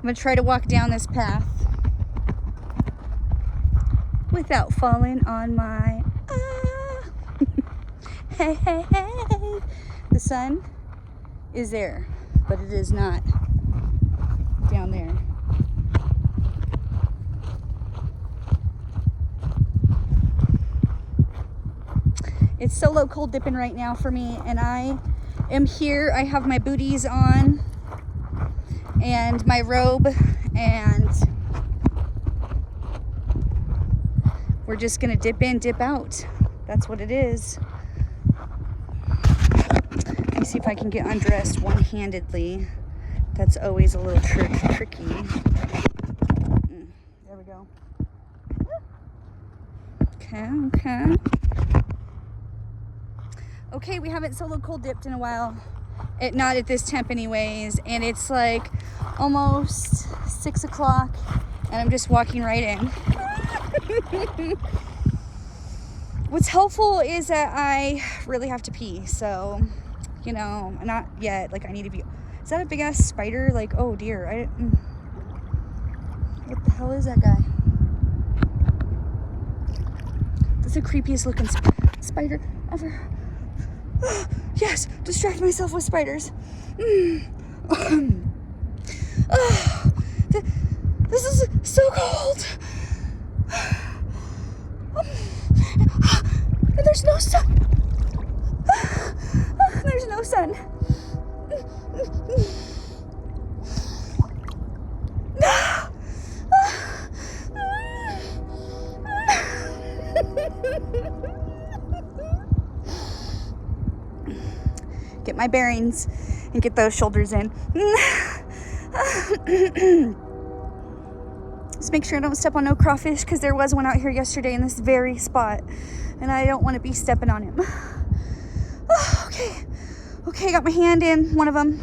gonna try to walk down this path without falling on my hey, hey, hey. The sun is there, but it is not down there. It's solo cold dipping right now for me, and I am here. I have my booties on and my robe, and we're just gonna dip in, dip out. That's what it is. Let me see if I can get undressed one-handedly. That's always a little tricky. There we go. Okay. Okay, we haven't solo cold dipped in a while. Not at this temp anyways, and it's like almost 6 o'clock, and I'm just walking right in. What's helpful is that I really have to pee, so, you know, not yet, like I need to be. Is that a big ass spider? Like, oh dear, what the hell is that guy? That's the creepiest looking spider ever. Yes, distract myself with spiders. This is so cold. And there's no sun. There's no sun. Get my bearings and get those shoulders in. Just make sure I don't step on no crawfish, because there was one out here yesterday in this very spot, and I don't want to be stepping on him. Okay, got my hand in one of them.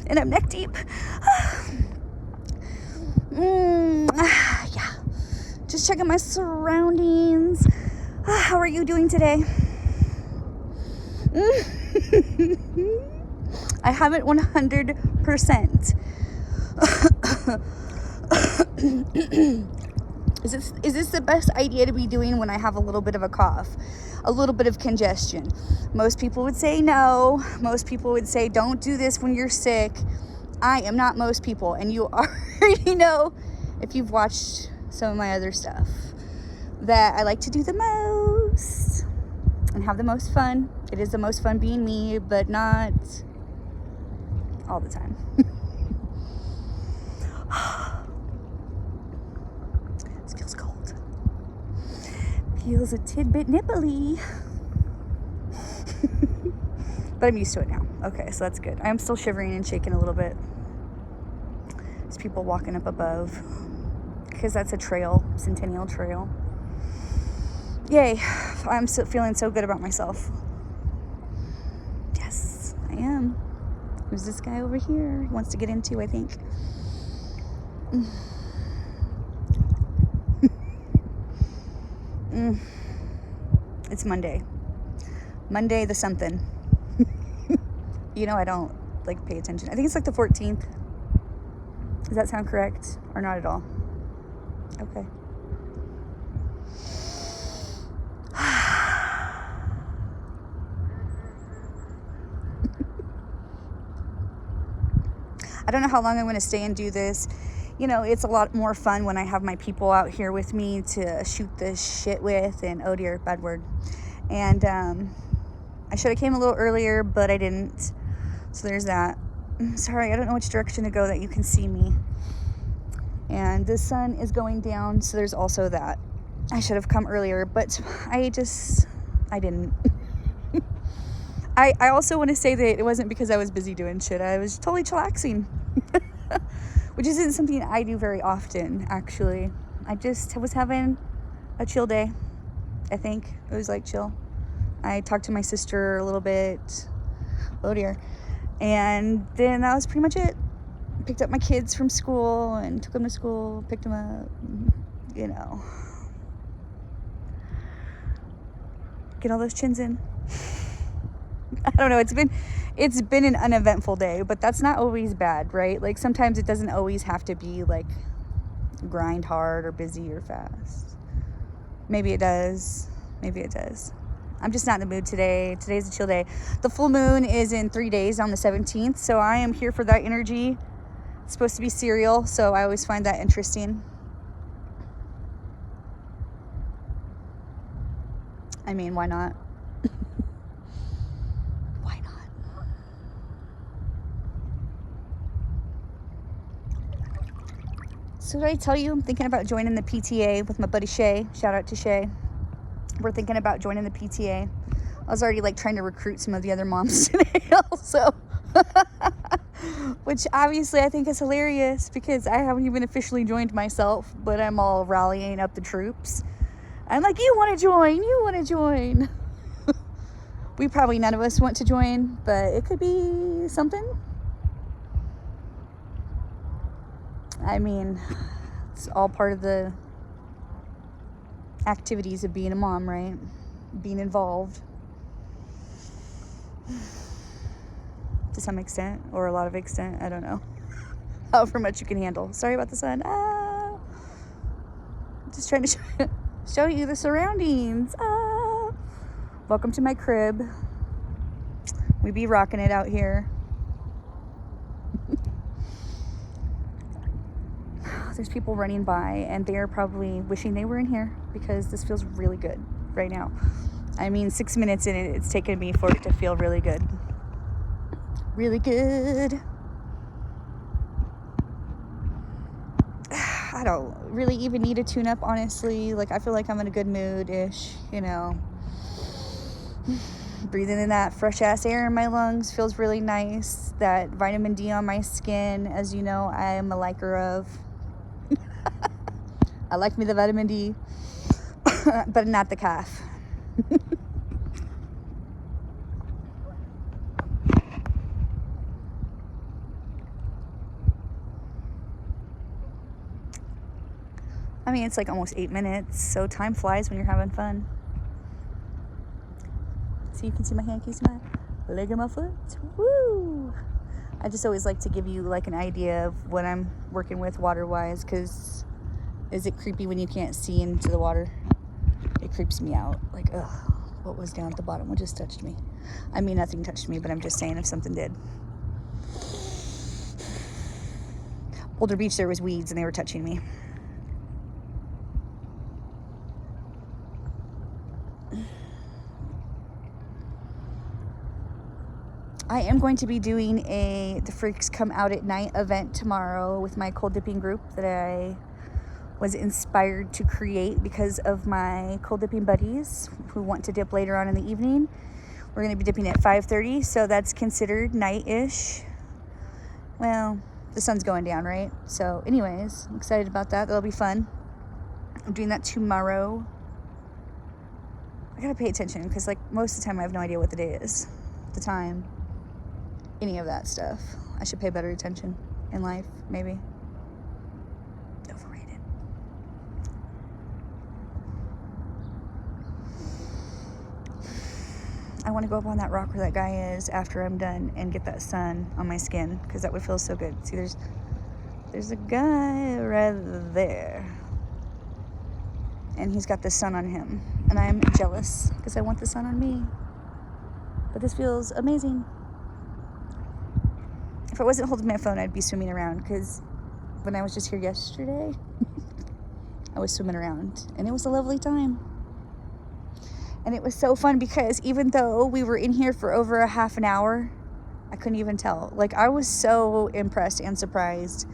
And I'm neck deep. Yeah, just checking my surroundings. How are you doing today? I haven't 100%. Is this the best idea to be doing when I have a little bit of a cough, a little bit of congestion? Most people would say no. Most people would say don't do this when you're sick. I am not most people, and you already know, if you've watched some of my other stuff, that I like to do the most and have the most fun. It is the most fun being me, but not all the time. This feels cold. Feels a tidbit nipply. But I'm used to it now. Okay, so that's good. I'm still shivering and shaking a little bit. There's people walking up above, because that's a trail, Centennial Trail. Yay, I'm still feeling so good about myself. Yes, I am. Who's this guy over here? He wants to get into, I think. It's Monday. Monday the something. You know I don't like pay attention. I think it's like the 14th. Does that sound correct? Or not at all? Okay. I don't know how long I'm going to stay and do this. You know, it's a lot more fun when I have my people out here with me to shoot this shit with. And oh dear, bad word. And I should have came a little earlier, but I didn't. So there's that. Sorry, I don't know which direction to go that you can see me. And the sun is going down, so there's also that. I should have come earlier, but I didn't. I also want to say that it wasn't because I was busy doing shit. I was totally chillaxing. Which isn't something I do very often, actually. I just was having a chill day, I think. It was like chill. I talked to my sister a little bit. Oh dear. And then that was pretty much it. Picked up my kids from school and took them to school, picked them up, you know. Get all those chins in. I don't know. It's been an uneventful day, but that's not always bad, right? Like sometimes it doesn't always have to be like grind hard or busy or fast. Maybe it does. Maybe it does. I'm just not in the mood today. Today's a chill day. The full moon is in 3 days on the 17th, so I am here for that energy. It's supposed to be cereal, so I always find that interesting. I mean, why not? Why not? So did I tell you I'm thinking about joining the PTA with my buddy Shay? Shout out to Shay. We're thinking about joining the PTA. I was already like trying to recruit some of the other moms today also. Which obviously I think is hilarious because I haven't even officially joined myself, but I'm all rallying up the troops. I'm like, you want to join, you want to join. We probably none of us want to join, but it could be something. I mean, it's all part of the activities of being a mom, right? Being involved. To some extent, or a lot of extent, I don't know. However much you can handle. Sorry about the sun. Just trying to show you the surroundings. Welcome to my crib. We be rocking it out here. There's people running by and they're probably wishing they were in here because this feels really good right now. I mean, 6 minutes in it, it's taken me for it to feel really good. Really good. I don't really even need a tune-up, honestly. Like, I feel like I'm in a good mood-ish, you know. Breathing in that fresh-ass air in my lungs feels really nice. That vitamin D on my skin, as you know, I am a liker of. I like me the vitamin D, but not the calf. I mean, it's like almost 8 minutes, so time flies when you're having fun. So you can see my hand, can you see my leg and my foot? Woo! I just always like to give you like an idea of what I'm working with water-wise, because is it creepy when you can't see into the water? It creeps me out. Like, ugh, what was down at the bottom? What just touched me? I mean, nothing touched me, but I'm just saying if something did. Boulder Beach, there was weeds and they were touching me. I am going to be doing the Freaks Come Out at Night event tomorrow with my cold dipping group that I was inspired to create because of my cold dipping buddies who want to dip later on in the evening. We're going to be dipping at 5:30, so that's considered night-ish. Well, the sun's going down, right? So anyways, I'm excited about that. That'll be fun. I'm doing that tomorrow. I gotta pay attention because like most of the time I have no idea what the day is, the time, any of that stuff. I should pay better attention in life, maybe. Overrated. I want to go up on that rock where that guy is after I'm done and get that sun on my skin because that would feel so good. See, there's a guy right there and he's got the sun on him and I'm jealous because I want the sun on me, but this feels amazing. If I wasn't holding my phone, I'd be swimming around because when I was just here yesterday, I was swimming around and it was a lovely time. And it was so fun because even though we were in here for over a half an hour, I couldn't even tell. Like, I was so impressed and surprised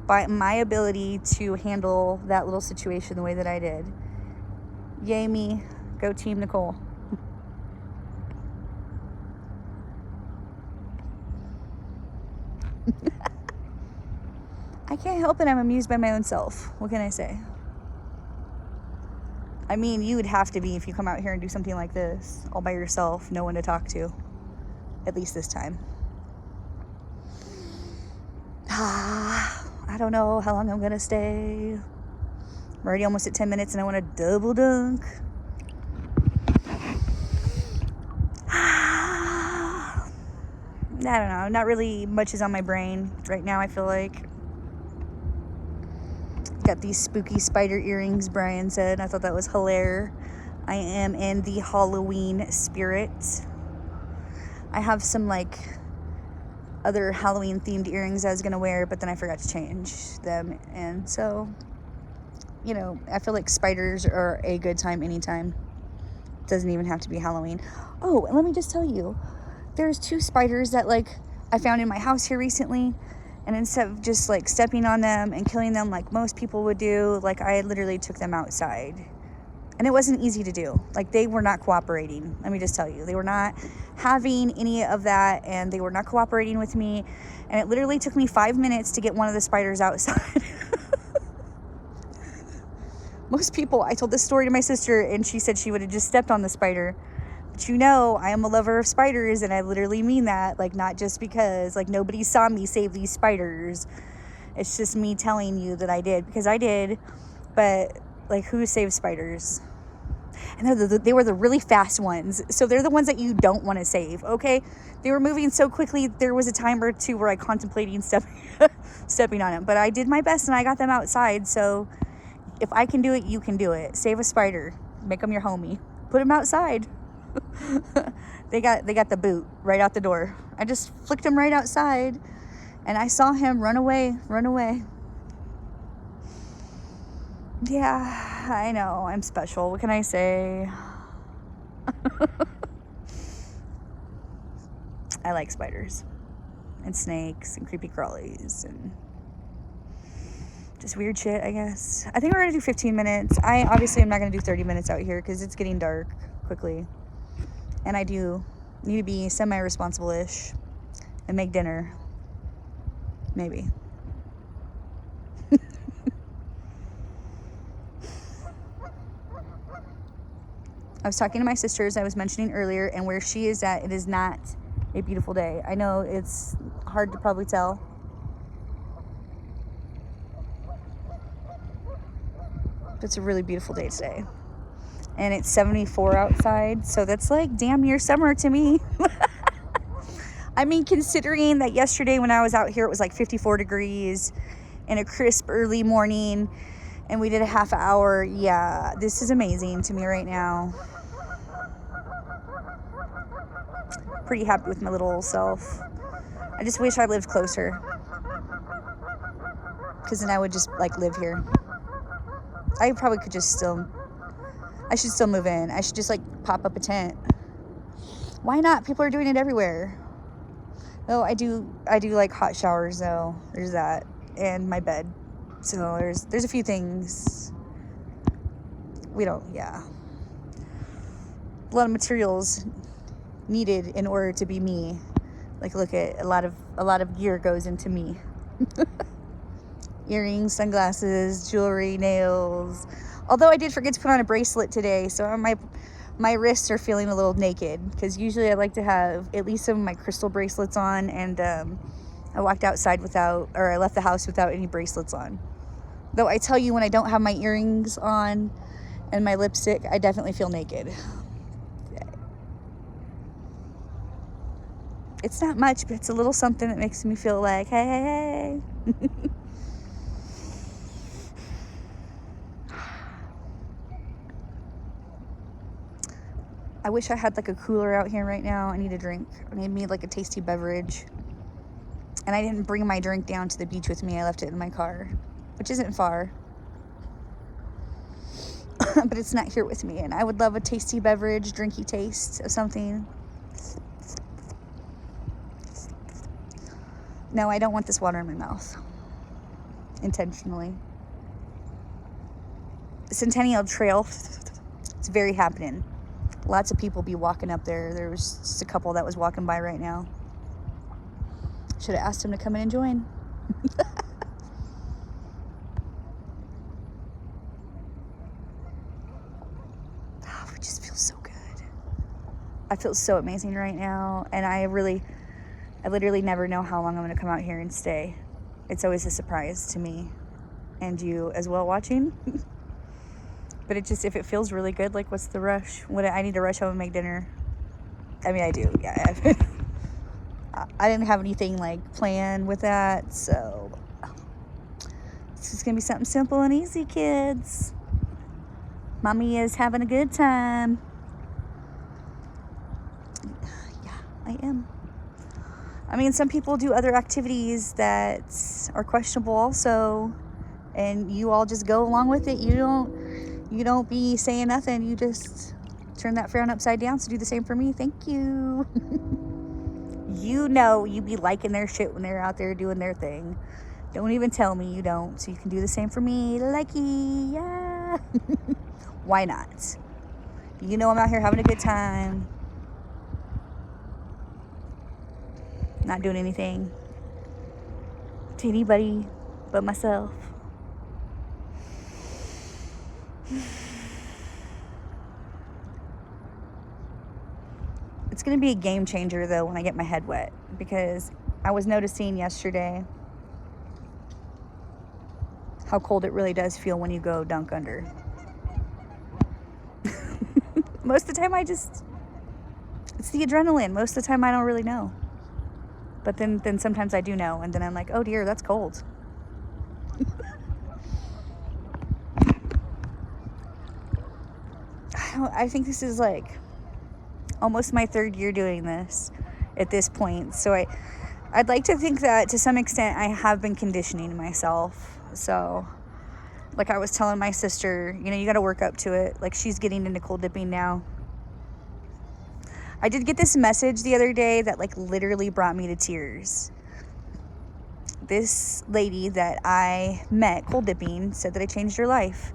by my ability to handle that little situation the way that I did. Yay me. Go Team Nicole. I can't help it. I'm amused by my own self. What can I say? I mean, you would have to be if you come out here and do something like this all by yourself, no one to talk to. At least this time. I don't know how long I'm gonna stay. I'm already almost at 10 minutes and I want to double dunk. I don't know, not really much is on my brain right now, I feel like. Got these spooky spider earrings, Brian said. I thought that was hilarious. I am in the Halloween spirit. I have some like other Halloween themed earrings I was gonna wear, but then I forgot to change them. And so, you know, I feel like spiders are a good time anytime. Doesn't even have to be Halloween. Oh, and let me just tell you, there's 2 spiders that like I found in my house here recently, and instead of just like stepping on them and killing them like most people would do, like I literally took them outside, and it wasn't easy to do. Like they were not cooperating. Let me just tell you, they were not having any of that, and they were not cooperating with me, and it literally took me 5 minutes to get one of the spiders outside. Most people, I told this story to my sister, and she said she would have just stepped on the spider. But you know, I am a lover of spiders, and I literally mean that. Like, not just because, like, nobody saw me save these spiders. It's just me telling you that I did, because I did. But, like, who saves spiders? And they were the really fast ones. So they're the ones that you don't want to save, okay? They were moving so quickly, there was a time or two where I contemplated stepping on them. But I did my best, and I got them outside, so if I can do it, you can do it. Save a spider. Make them your homie. Put them outside. They got the boot right out the door. I just flicked him right outside, and I saw him run away. Yeah, I know. I'm special. What can I say? I like spiders and snakes and creepy crawlies and just weird shit, I guess. I think we're gonna do 15 minutes. I obviously am not gonna do 30 minutes out here because it's getting dark quickly. And I do need to be semi-responsible-ish and make dinner. Maybe. I was talking to my sisters, I was mentioning earlier, and where she is at, it is not a beautiful day. I know it's hard to probably tell. It's a really beautiful day today. And it's 74 outside, so that's like damn near summer to me. I mean, considering that yesterday when I was out here, it was like 54 degrees and a crisp early morning, and we did a half hour. Yeah, this is amazing to me right now. Pretty happy with my little old self. I just wish I lived closer, because then I would just like live here. I probably could just I should still move in. I should just like pop up a tent. Why not? People are doing it everywhere. Though I do like hot showers though. There's that, and my bed. So there's a few things we don't, yeah. A lot of materials needed in order to be me. Like, look at a lot of gear goes into me. Earrings, sunglasses, jewelry, nails. Although I did forget to put on a bracelet today, so my wrists are feeling a little naked, because usually I like to have at least some of my crystal bracelets on, and I walked outside I left the house without any bracelets on. Though I tell you, when I don't have my earrings on and my lipstick, I definitely feel naked. It's not much, but it's a little something that makes me feel like, hey. I wish I had like a cooler out here right now. I need a drink. I need me like a tasty beverage. And I didn't bring my drink down to the beach with me. I left it in my car, which isn't far. But it's not here with me. And I would love a tasty beverage, drinky taste of something. No, I don't want this water in my mouth. Intentionally. Centennial Trail, it's very happening. Lots of people be walking up there. There was just a couple that was walking by right now. Should have asked him to come in and join. Oh, it just feels so good. I feel so amazing right now, and I literally never know how long I'm going to come out here and stay. It's always a surprise to me, and you as well watching. But if it feels really good, like, what's the rush? I need to rush home and make dinner. I mean, I do, yeah. I didn't have anything like planned with that, so it's just gonna be something simple and easy, kids. Mommy is having a good time. Yeah, I am. I mean, some people do other activities that are questionable also, and you all just go along with it. You don't be saying nothing. You just turn that frown upside down. So do the same for me. Thank you. You be liking their shit when they're out there doing their thing. Don't even tell me you don't. So you can do the same for me. Likey, yeah. Why not? I'm out here having a good time. Not doing anything to anybody but myself. It's going to be a game changer, though, when I get my head wet, because I was noticing yesterday how cold it really does feel when you go dunk under. Most of the time it's the adrenaline. Most of the time I don't really know. But then sometimes I do know, and then I'm like, oh dear, that's cold. I think this is like almost my 3rd year doing this at this point. So I'd like to think that to some extent I have been conditioning myself. So like I was telling my sister, you got to work up to it. Like she's getting into cold dipping now. I did get this message the other day that like literally brought me to tears. This lady that I met cold dipping said that I changed her life.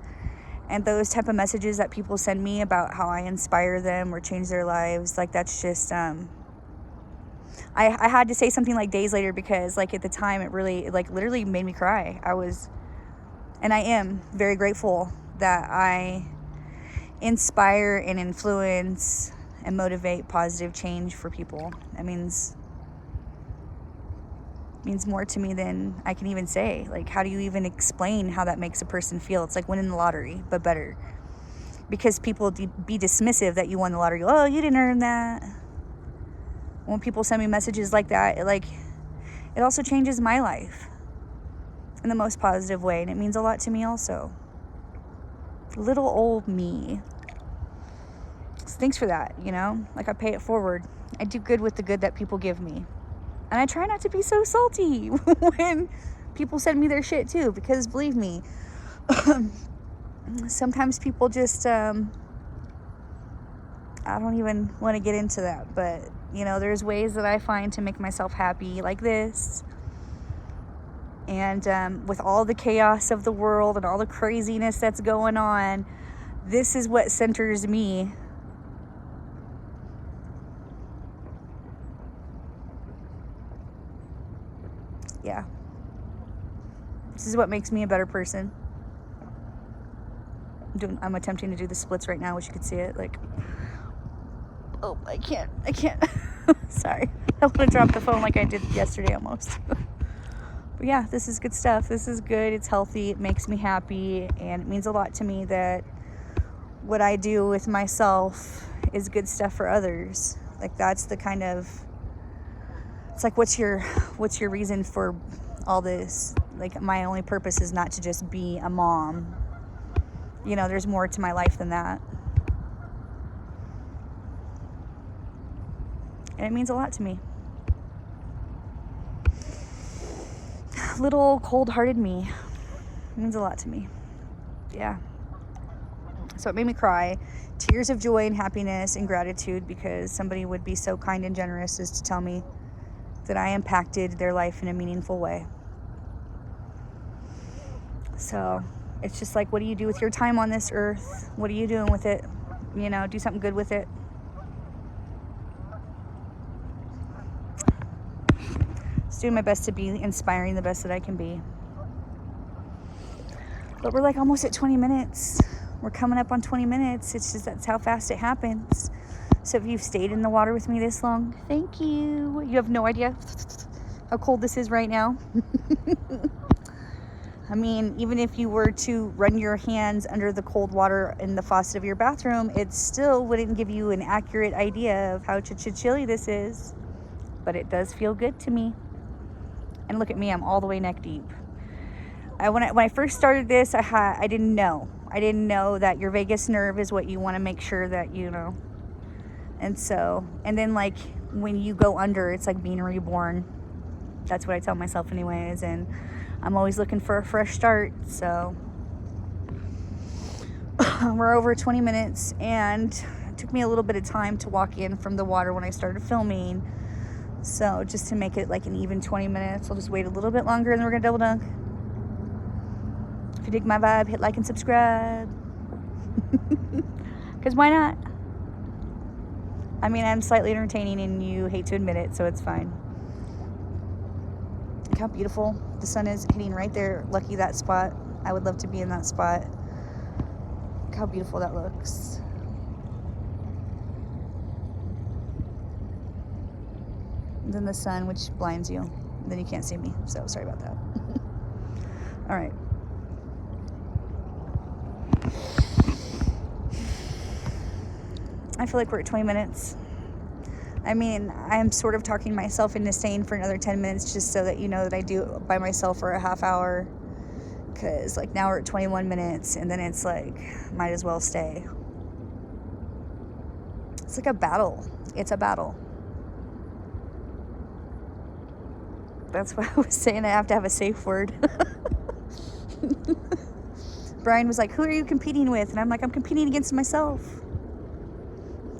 And those type of messages that people send me about how I inspire them or change their lives, like that's just, I had to say something like days later because like at the time it really, like literally made me cry. And I am very grateful that I inspire and influence and motivate positive change for people. That means more to me than I can even say. Like, how do you even explain how that makes a person feel? It's like winning the lottery, but better. Because people be dismissive that you won the lottery. Oh, you didn't earn that. When people send me messages like that, it also changes my life in the most positive way, and it means a lot to me also. Little old me. So thanks for that, Like I pay it forward. I do good with the good that people give me. And I try not to be so salty when people send me their shit too, because believe me, sometimes people just, I don't even want to get into that, but there's ways that I find to make myself happy like this. And with all the chaos of the world and all the craziness that's going on, this is what centers me. Yeah. This is what makes me a better person. I'm attempting to do the splits right now, which you can see it. Like, oh, I can't. Sorry. I want to drop the phone like I did yesterday almost. But yeah, this is good stuff. This is good. It's healthy. It makes me happy. And it means a lot to me that what I do with myself is good stuff for others. Like, that's the kind of, it's like, what's your reason for all this? Like, my only purpose is not to just be a mom. There's more to my life than that. And it means a lot to me. Little cold-hearted me. It means a lot to me. Yeah. So it made me cry. Tears of joy and happiness and gratitude because somebody would be so kind and generous as to tell me that I impacted their life in a meaningful way. So it's just like, what do you do with your time on this earth? What are you doing with it? Do something good with it. Just doing my best to be inspiring the best that I can be. But we're like almost at 20 minutes. We're coming up on 20 minutes. It's just, that's how fast it happens. So if you've stayed in the water with me this long, thank you. You have no idea how cold this is right now. I mean, even if you were to run your hands under the cold water in the faucet of your bathroom, it still wouldn't give you an accurate idea of how chilly this is. but it does feel good to me. And look at me, I'm all the way neck deep. When I first started this, I didn't know that your vagus nerve is what you want to make sure that you know. And then like when you go under, it's like being reborn. That's what I tell myself anyways, and I'm always looking for a fresh start. So we're over 20 minutes, and it took me a little bit of time to walk in from the water when I started filming. So just to make it like an even 20 minutes, I'll just wait a little bit longer and then we're gonna double dunk. If you dig my vibe, hit like and subscribe. Because why not? I mean, I'm slightly entertaining and you hate to admit it, so it's fine. Look how beautiful the sun is hitting right there. Lucky that spot. I would love to be in that spot. Look how beautiful that looks. And then the sun, which blinds you. And then you can't see me, so sorry about that. All right. I feel like we're at 20 minutes. I mean, I'm sort of talking myself into staying for another 10 minutes just so that you know that I do it by myself for a half hour. Because, like, now we're at 21 minutes, and then it's like, might as well stay. It's like a battle. It's a battle. That's why I was saying I have to have a safe word. Brian was like, who are you competing with? And I'm like, I'm competing against myself.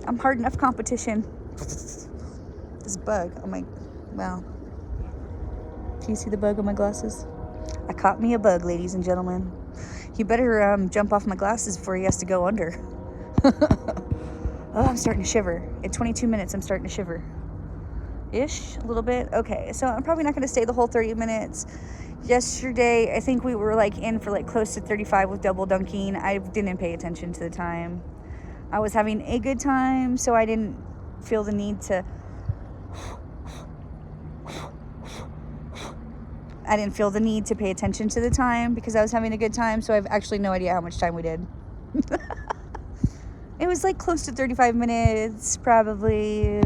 I'm hard enough competition. This bug on my, wow. Do you see the bug on my glasses? I caught me a bug, ladies and gentlemen. You better jump off my glasses before he has to go under. Oh, I'm starting to shiver. At 22 minutes, I'm starting to shiver. Ish, a little bit. Okay, so I'm probably not going to stay the whole 30 minutes. Yesterday, I think we were like in for like close to 35 with double dunking. I didn't pay attention to the time. I was having a good time, so I didn't feel the need to pay attention to the time because I was having a good time, so I have actually no idea how much time we did. It was like close to 35 minutes, probably.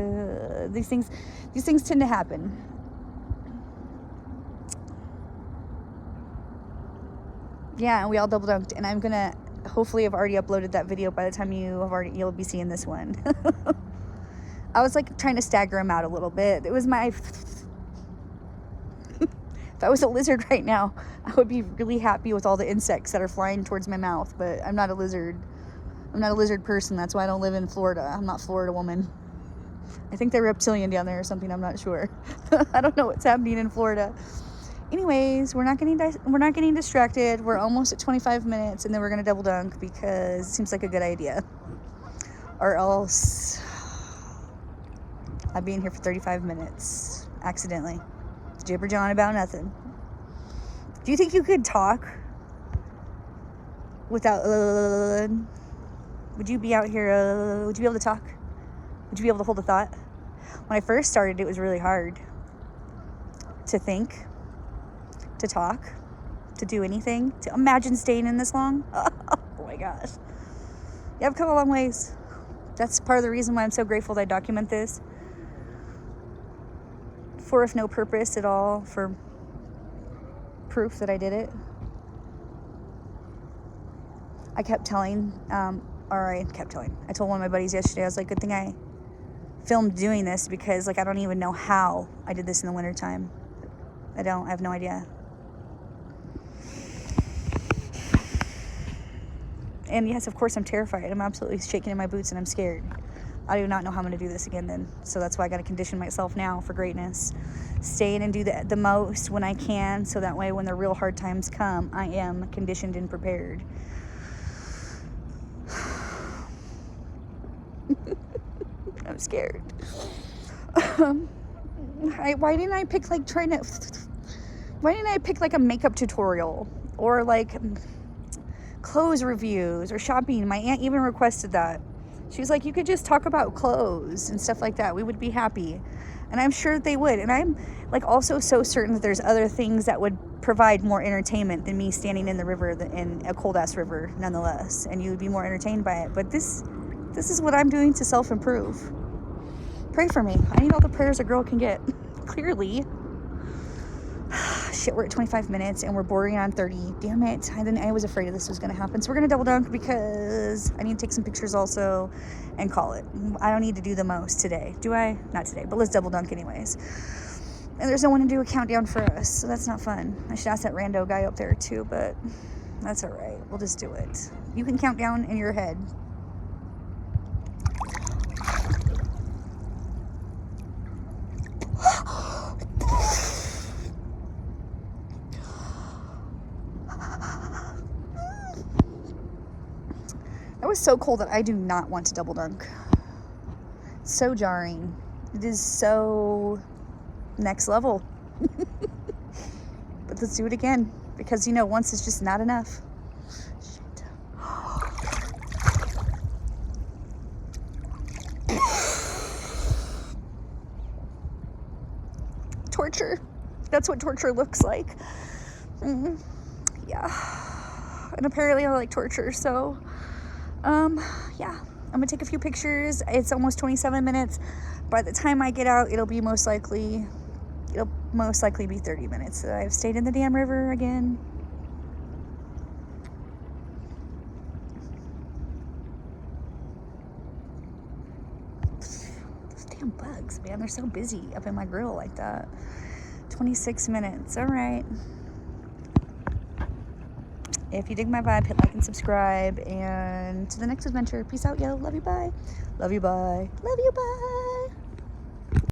These things tend to happen. Yeah, and we all double dunked, and I'm gonna hopefully have already uploaded that video by the time you'll be seeing this one. I was like trying to stagger them out a little bit. It was if I was a lizard right now, I would be really happy with all the insects that are flying towards my mouth, but I'm not a lizard. I'm not a lizard person. That's why I don't live in Florida. I'm not Florida woman. I think they're reptilian down there or something. I'm not sure. I don't know what's happening in Florida. Anyways, we're not getting distracted. We're almost at 25 minutes, and then we're gonna double dunk because it seems like a good idea. Or else I'll be in here for 35 minutes accidentally, jibber jawing about nothing. Do you think you could talk without? Would you be out here? Would you be able to talk? Would you be able to hold a thought? When I first started, it was really hard to think, to talk, to do anything, to imagine staying in this long. Oh my gosh. Yeah, I've come a long ways. That's part of the reason why I'm so grateful that I document this. For if no purpose at all, for proof that I did it. I told one of my buddies yesterday, I was like, good thing I filmed doing this because like I don't even know how I did this in the wintertime. I have no idea. And yes, of course I'm terrified. I'm absolutely shaking in my boots and I'm scared. I do not know how I'm going to do this again then. So that's why I got to condition myself now for greatness. Stay in and do the most when I can, so that way when the real hard times come, I am conditioned and prepared. I'm scared. Why didn't I pick like a makeup tutorial or like clothes reviews or shopping? My aunt even requested that. She was like, you could just talk about clothes and stuff like that. We would be happy. And I'm sure they would. And I'm like also so certain that there's other things that would provide more entertainment than me standing in the river, in a cold ass river nonetheless. And you would be more entertained by it. But this is what I'm doing to self-improve. Pray for me. I need all the prayers a girl can get. Clearly. Shit, we're at 25 minutes and we're bordering on 30. Damn it. I was afraid this was going to happen. So we're going to double dunk because I need to take some pictures also and call it. I don't need to do the most today. Do I? Not today, but let's double dunk anyways. And there's no one to do a countdown for us, so that's not fun. I should ask that rando guy up there too, but that's all right. We'll just do it. You can count down in your head. That was so cold that I do not want to double dunk. It's so jarring. It is so next level. But let's do it again because, you know, once is just not enough. Shit. Torture. That's what torture looks like. Yeah. And apparently I like torture, so yeah, I'm gonna take a few pictures. It's almost 27 minutes. By the time I get out, it'll most likely be 30 minutes that I've stayed in the damn river again. Those damn bugs, man, they're so busy up in my grill like that. 26 minutes. All right. If you dig my vibe, hit like and subscribe. And to the next adventure. Peace out, yo. Love you, bye. Love you, bye. Love you, bye.